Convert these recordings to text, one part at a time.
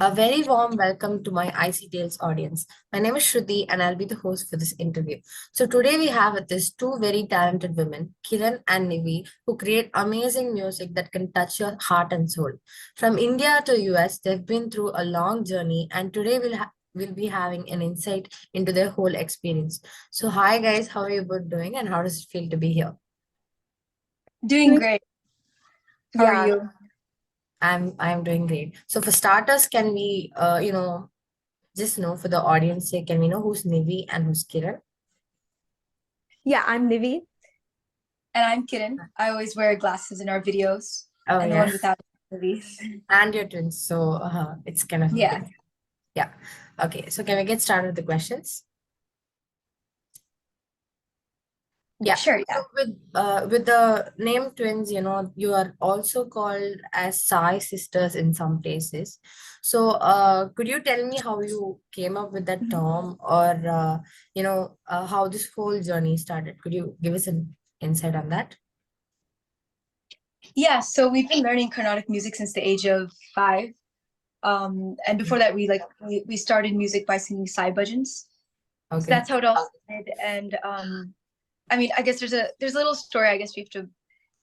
A very warm welcome to my IC Tales audience. My name is Shruthee and I'll be the host for this interview. So today we have with us two very talented women, Kiran and Nivi, who create amazing music that can touch your heart and soul. From India to US, they've been through a long journey and today we'll be having an insight into their whole experience. So hi guys, how are you both doing and how does it feel to be here? Doing Doing, great. How are yeah, you? I'm doing great. So for starters, can we just know for the audience sake, can we know who's Nivi and who's Kiran? yeah, I'm Nivi. And I'm Kiran. I always wear glasses in our videos, Oh and the yeah, one without movies. and your twins. So it's kind of a Yeah, big, yeah. Okay, so can we get started with the questions? Yeah. sure. So Yeah. with the name twins, you are also called as Sai sisters in some places. So could you tell me how you came up with that Mhm. term, or how this whole journey started? Could you give us an insight on that? Yeah. So we've been learning Carnatic music since the age of 5. And before that, we started music by singing Sai bhajans. So Okay. that's how it all started. And I mean, I guess there's a little story. I guess we have to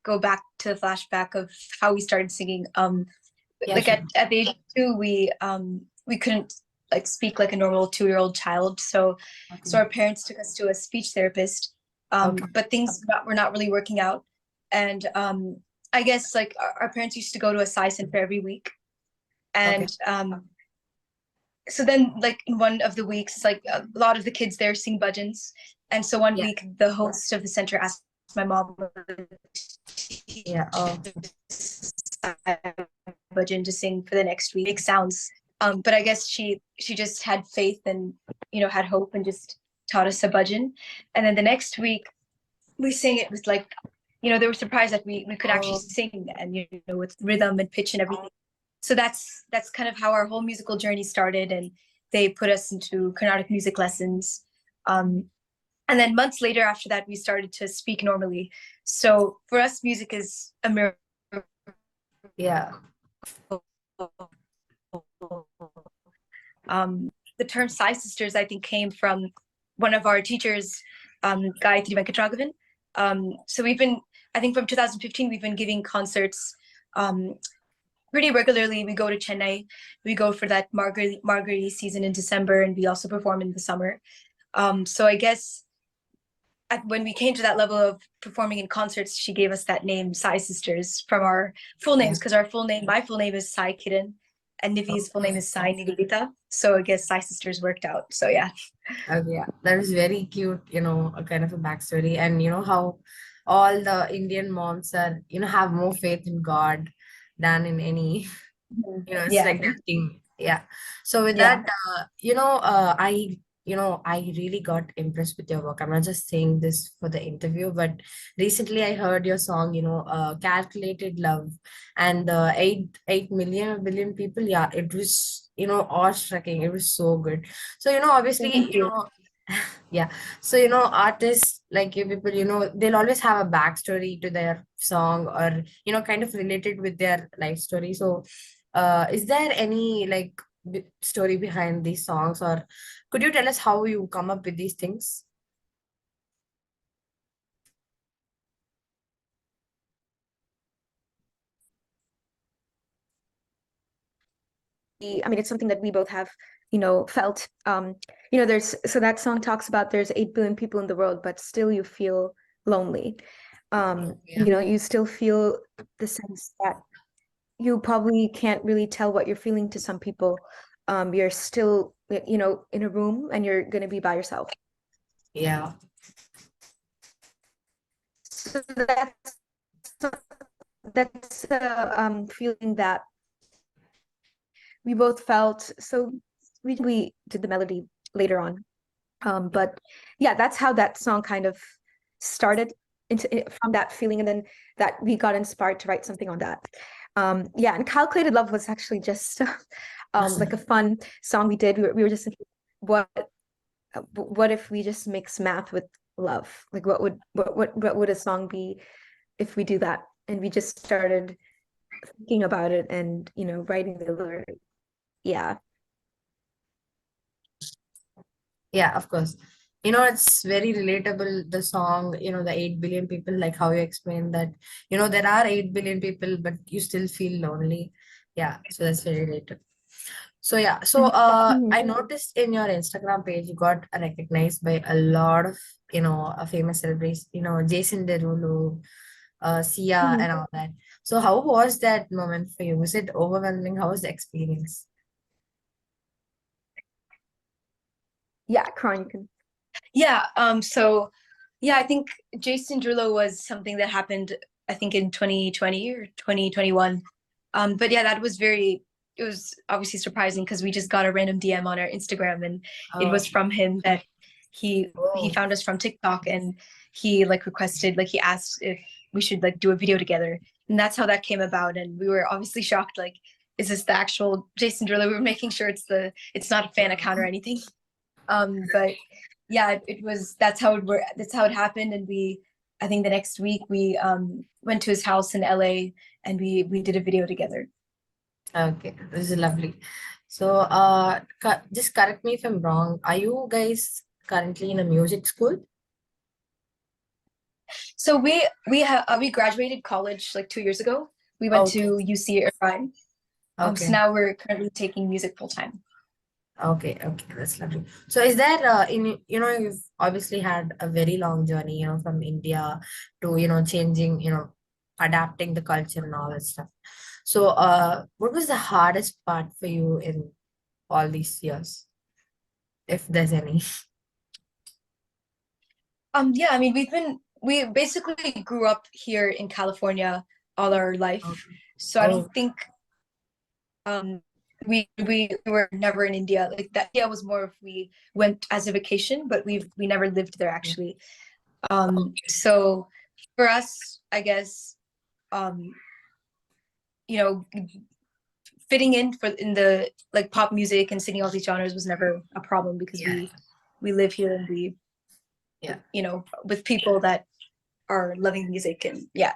go back to the flashback of how we started singing. Yeah, Like sure. at the age of 2, we couldn't like speak like a normal 2-year-old child, so Okay. our parents took us to a speech therapist, Okay. but were not really working out. And I guess like our parents used to go to a Sai center every week. Okay. And so then like in one of the weeks, like a lot of the kids there sing bhajans. And so one Yeah. week the host of the center asked my mom Yeah. Oh. bhajan to sing for the next week. Make sounds. But I guess she just had faith and had hope and just taught us a bhajan. And then the next week we sang it with like they were surprised that we could actually Oh. sing, and with rhythm and pitch and everything. So that's kind of how our whole musical journey started, and they put us into Carnatic music lessons. Um, and then months later after that we started to speak normally. So for us music is a miracle. Yeah. The term Sai sisters, I think, came from one of our teachers, Gayatri Venkatraghavan. So I think from 2015, we've been giving concerts pretty regularly. We go to Chennai. We go for that Margarita season in December, and we also perform in the summer. So I guess when we came to that level of performing in concerts, she gave us that name, Sai Sisters, from our full Yeah. names, because my full name is Sai Kiran, and Nivi's full name Okay. is Sai Nivedita. So I guess Sai Sisters worked out. So yeah. Okay. Yeah. That is very cute, a kind of a backstory. And you know how all the Indian moms are, have more faith in God than in any, it's Yeah. like that thing. Yeah. So with Yeah. that, I really got impressed with your work. I'm not just saying this for the interview, but recently I heard your song, Calculated Love, and 8 million people. Yeah, it was, awe-striking. It was so good. So, obviously, Thank you. yeah. So, artists like you people, they'll always have a backstory to their song or, kind of related with their life story. So, is there any like story behind these songs, or could you tell us how you come up with these things? I mean, it's something that we both have, felt. There's so that song talks about there's 8 billion people in the world, but still you feel lonely. Yeah. You still feel the sense that you probably can't really tell what you're feeling to some people. You're still, in a room and you're gonna be by yourself. Yeah. So that's a feeling that we both felt. So we did the melody later on. But yeah, that's how that song kind of started from that feeling, and then that we got inspired to write something on that. Yeah, and Calculated Love was actually just like a fun song we did. We were just thinking, what if we just mix math with love? Like what would a song be if we do that? And we just started thinking about it and writing the lyrics. yeah. Yeah, of course. It's very relatable, the song, the 8 billion people, like how you explained that, there are 8 billion people, but you still feel lonely. Yeah, so that's very relatable. So yeah, so Mhm. I noticed in your Instagram page you got recognized by a lot of famous celebrities, Jason Derulo, Sia, Mhm. and all that. So how was that moment for you? Was it overwhelming? How was the experience? Yeah, Chronicle. Yeah. So yeah, I think Jason Derulo was something that happened, I think in 2020 or 2021. But yeah, it was obviously surprising because we just got a random DM on our Instagram and it Oh, was from him that he oh, found us from TikTok and he like requested, like he asked if we should like do a video together. And that's how that came about. And we were obviously shocked, like, is this the actual Jason Derulo? We were making sure it's not a fan account or anything. But yeah, it was that's how it happened. And I think the next week we went to his house in LA and we did a video together. okay, this is lovely. So, just correct me if I'm wrong. Are you guys currently in a music school? So we graduated college like 2 years ago. We went Okay, to UC Irvine. So okay, now we're currently taking music full time. okay, that's lovely. So, is there you've obviously had a very long journey, from India to changing, adapting the culture and all that stuff. So, what was the hardest part for you in all these years, if there's any? Yeah, I mean we basically grew up here in California all our life. Okay. So I don't Oh, think um we were never in India. Like that India was more of we went as a vacation, but we never lived there actually. So for us, I guess um you know fitting in for in the like pop music and singing all these genres was never a problem because yeah, we live here and we yeah. with people that are loving music and yeah.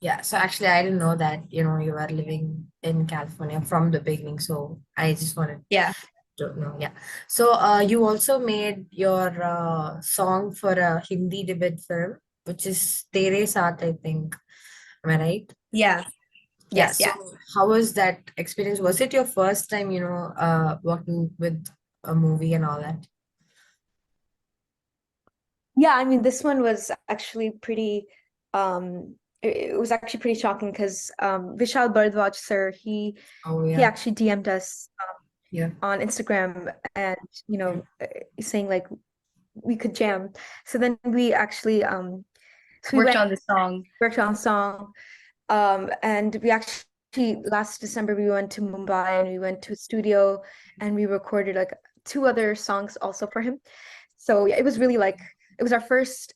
Yeah, so actually, I didn't know that, you were living in California from the beginning. So I just wanted Yeah. to know. Yeah. So you also made your song for a Hindi debut film, which is Tere Saath, I think. Am I right? Yeah. Yeah. Yes, So yeah. how was that experience? Was it your first time, working with a movie and all that? Yeah, I mean, this one was actually pretty, it was actually pretty shocking because Vishal Bardwaj sir, Oh, he yeah. actually DM'd us Yeah. on Instagram and saying like we could jam. So then we actually so we Worked went on the song. worked on a song. And we actually last December we went to Mumbai and we went to a studio and we recorded like two other songs also for him. So yeah, it was really like it was our first,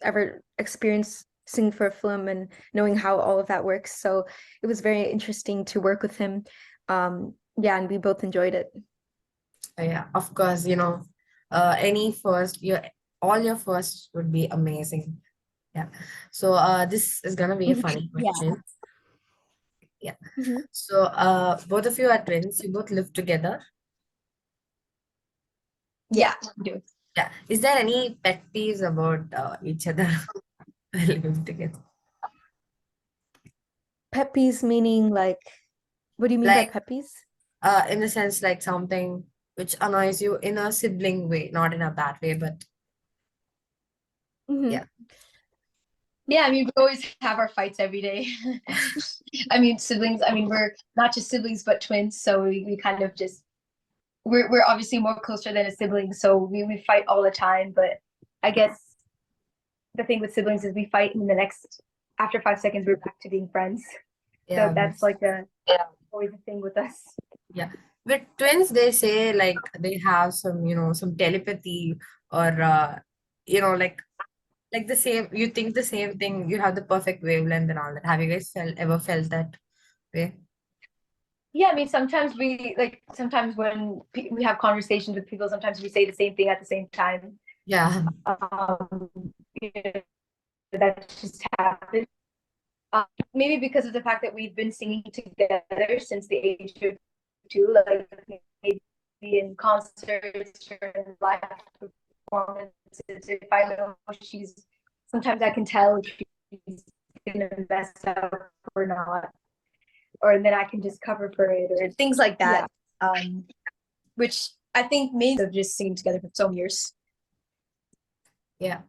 ever experience singing for a film and knowing how all of that works. So it was very interesting to work with him. Yeah, and we both enjoyed it. Yeah, of course, any first, all your firsts would be amazing. Yeah. So this is gonna be a Mhm. funny Yeah. question. Yeah. Mhm. So both of you are twins. You both live together. Yeah. Yeah, we do. Yeah. Is there any pet peeves about each other while living together? Pet peeves meaning like, what do you mean by Like pet peeves? in the sense like something which annoys you in a sibling way, not in a bad way, but Mhm. yeah. Yeah, I mean, we always have our fights every day. I mean, siblings, I mean, we're not just siblings, but twins. So we kind of just, we're obviously more closer than a sibling. So we fight all the time. But I guess the thing with siblings is we fight and the next, after 5 seconds, we're back to being friends. So Yeah. that's like always a thing with us. Yeah. With twins, they say like they have some, some telepathy or like the same, you think the same thing, you have the perfect wavelength and all that. Have you guys ever felt that way? Yeah, I mean, sometimes sometimes when we have conversations with people, sometimes we say the same thing at the same time. Yeah. Um, you know, that just happens. Maybe because of the fact that we've been singing together since the age of too, like maybe in concerts or in live performances. If I know she's, sometimes I can tell if she's gonna mess up or not, or then I can just cover for it or things like that. Which I think mainly of just singing together for so many years. Yeah.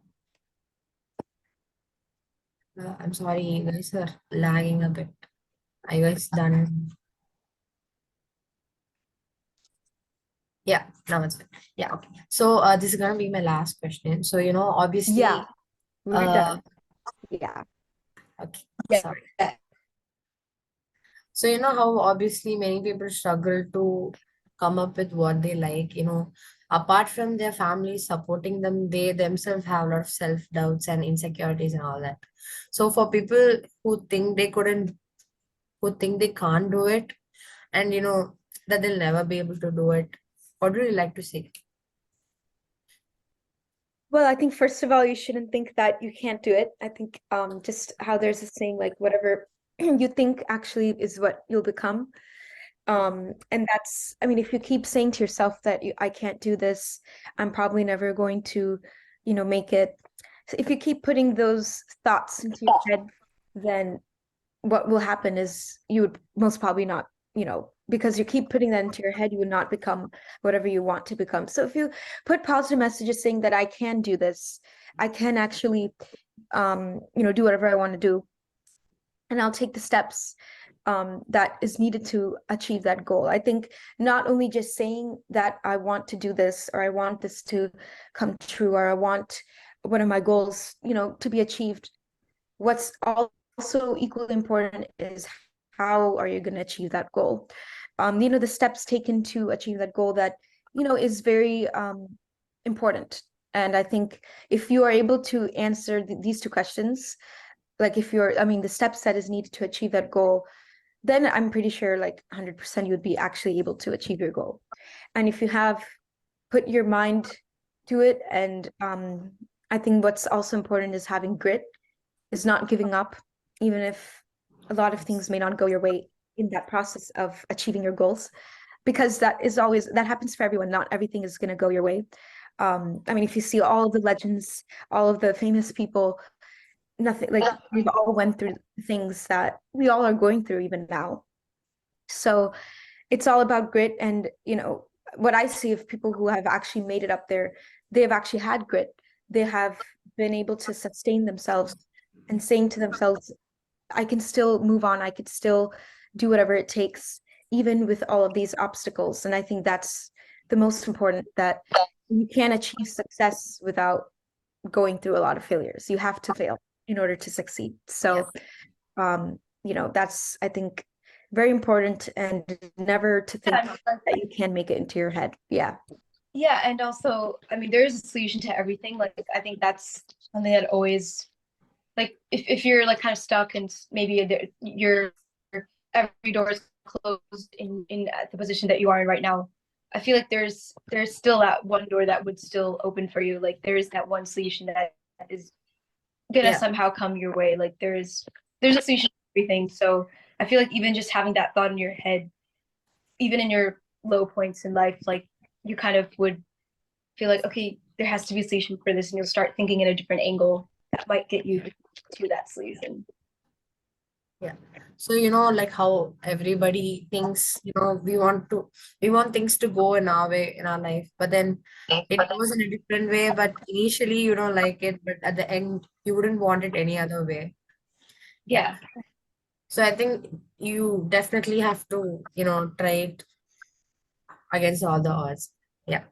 I'm sorry, you guys are lagging a bit. Are you guys done? Yeah, now it's fine. Yeah, okay. So this is gonna be my last question. So, obviously, Yeah, we're done. Yeah. okay, Yeah. sorry. So, how obviously many people struggle to come up with what they like, apart from their family supporting them, they themselves have a lot of self-doubts and insecurities and all that. So, for people who think they couldn't, who think they can't do it, and, that they'll never be able to do it, what would you like to say? Well, I think first of all, you shouldn't think that you can't do it. I think just how there's a saying like whatever you think actually is what you'll become. And that's, I mean, if you keep saying to yourself that I can't do this, I'm probably never going to, make it. So if you keep putting those thoughts into your head, then what will happen is you would most probably not, because you keep putting that into your head, you would not become whatever you want to become. So if you put positive messages saying that I can do this, I can actually, do whatever I want to do, and I'll take the steps that is needed to achieve that goal. I think not only just saying that I want to do this or I want this to come true or I want one of my goals, to be achieved. What's also equally important is how are you going to achieve that goal? The steps taken to achieve that goal that, is very important. And I think if you are able to answer these two questions, like if you're, I mean, the steps that is needed to achieve that goal, then I'm pretty sure like 100% you would be actually able to achieve your goal. And if you have put your mind to it, and I think what's also important is having grit, is not giving up, even if a lot of things may not go your way in that process of achieving your goals, because that happens for everyone. Not everything is going to go your way. I mean, if you see all of the legends, all of the famous people, nothing, like we've all went through things that we all are going through even now. So it's all about grit. And what I see of people who have actually made it up there, they have actually had grit. They have been able to sustain themselves and saying to themselves, I can still move on, I could still do whatever it takes, even with all of these obstacles. And I think that's the most important, that you can't achieve success without going through a lot of failures. You have to fail in order to succeed. So that's, I think, very important, and never to think that you can make it into your head. Yeah. Yeah, and also, I mean, there is a solution to everything. Like, I think that's something that always, like, if you're like kind of stuck and maybe your every door is closed in the position that you are in right now, I feel like there's still that one door that would still open for you. Like, there is that one solution that is gonna somehow come your way. Like, there's a solution to everything. So I feel like even just having that thought in your head, even in your low points in life, like you kind of would feel like, okay, there has to be a solution for this, and you'll start thinking in a different angle that might get you to that solution. Yeah. So, like how everybody thinks, we want things to go in our way in our life, but then it goes in a different way. But initially you don't like it, but at the end you wouldn't want it any other way. Yeah. So I think you definitely have to, try it against all the odds. Yeah.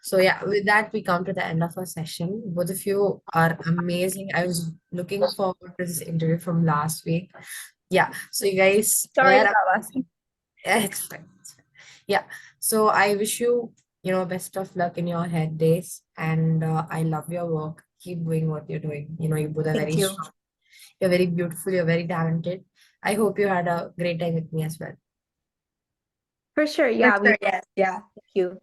So yeah, with that we come to the end of our session. Both of you are amazing. I was looking forward to this interview from last week. Yeah. So you guys Sorry were about last week. yeah, it's fine. It's fine. Yeah. So I wish you, best of luck in your head days, and I love your work. Keep doing what you're doing. You both are Thank very you. strong. You're very beautiful. You're very talented. I hope you had a great time with me as well. For sure. Yeah. For sure, yes. Yeah. Thank you.